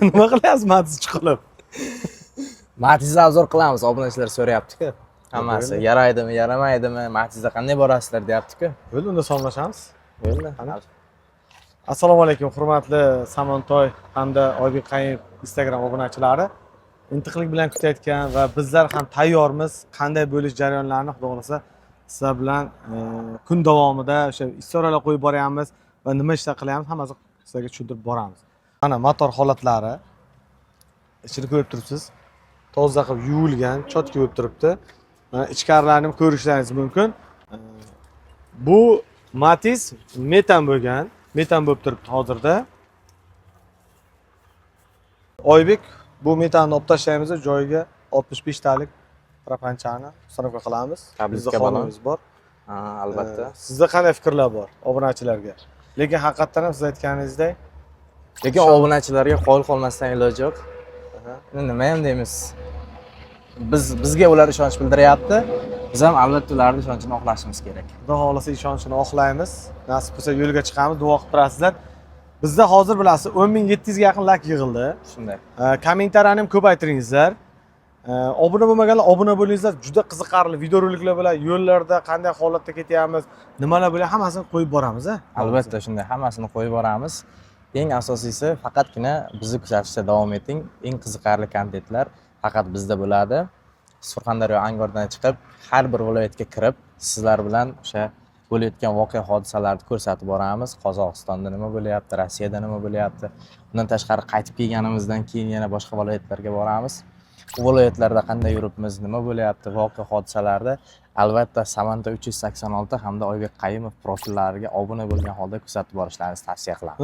Nima qilyapsiz Matiz chiqilib? Matizda obzor qilamiz, obunachilar so'rayapti-ku. Hammasi yaraydimi, yaramaydimi, Matizda qanday borasizlar deyapti-ku. Bo'ldi, unda sonlashamiz. Bo'ldi. Assalomu alaykum, hurmatli Samontoy hamda Oybek Qayim Instagram obunachilari. Intiqlik bilan kutayotgan va bizlar ham tayyormiz. Qanday bo'lish jarayonlarini xudo xolasa sizlar bilan kun davomida o'sha istoralar qo'yib boryapmiz va nima ishlar qilyapmiz hammasini sizlarga tushuntirib boramiz. Mana motor holatlari. Ichini ko'rib turibsiz. Toza qilib yuvilgan, chotka bo'lib turibdi. Mana ichkarilarini ham ko'rishlaringiz mumkin. Bu Matiz metan bo'lgan. Metan bo'lib turibdi hozirda. Oybek bu metanni olib tashlaymiz, joyiga 65 talik propanchani stanovka qilamiz. Bizda qonunimiz bor. Ha, albatta. Sizda qanday fikrlar bor obunachilarga? Lekin haqiqatan ham siz aytganingizdek, lekin obunachilarga qoyil qolmasdan iloji yo'q. Nima ham deymiz? Bizga ular ishonch bildiryapti. Biz ham albatta ularning ishonchini oqlashimiz kerak. Xudo xolasa ishonchini oqlaymiz. Nasib bo'lsa yo'lga chiqamiz, duo qilib turasizlar. Bizda hozir bilasiz 10.700 ga yaqin like yig'ildi. Shunday. Kommentariyani ham ko'paytiringizlar. Obuna bo'lmaganlar obuna bo'lingizlar. Juda qiziqarli videoroliklar bilan yo'llarda qanday holatda ketyapmiz, nimalar bo'layapti hammasini qo'yib boramiz, Albatta shunday, hammasini qo'yib boramiz. Eng asosiysi faqatgina bizni kuzatishda davom eting. Eng qiziqarli kontentlar faqat bizda bo'ladi. Surxondaryo Angordan chiqib, har bir viloyatga kirib, sizlar bilan o'sha bo'layotgan voqea hodisalarni ko'rsatib boramiz. Qozog'istonda nima bo'layapti, Rossiyada nima bo'layapti. Bundan tashqari qaytib kelganimizdan keyin yana boshqa viloyatlarga boramiz. Bu viloyatlarda qanday yuribmiz, nima bo'layapti, voqea hodisalarni albatta Samanta 386 hamda Oybek Qayimov profillariga obuna bo'lgan holda kuzatib borishlaringizni tavsiya qilaman.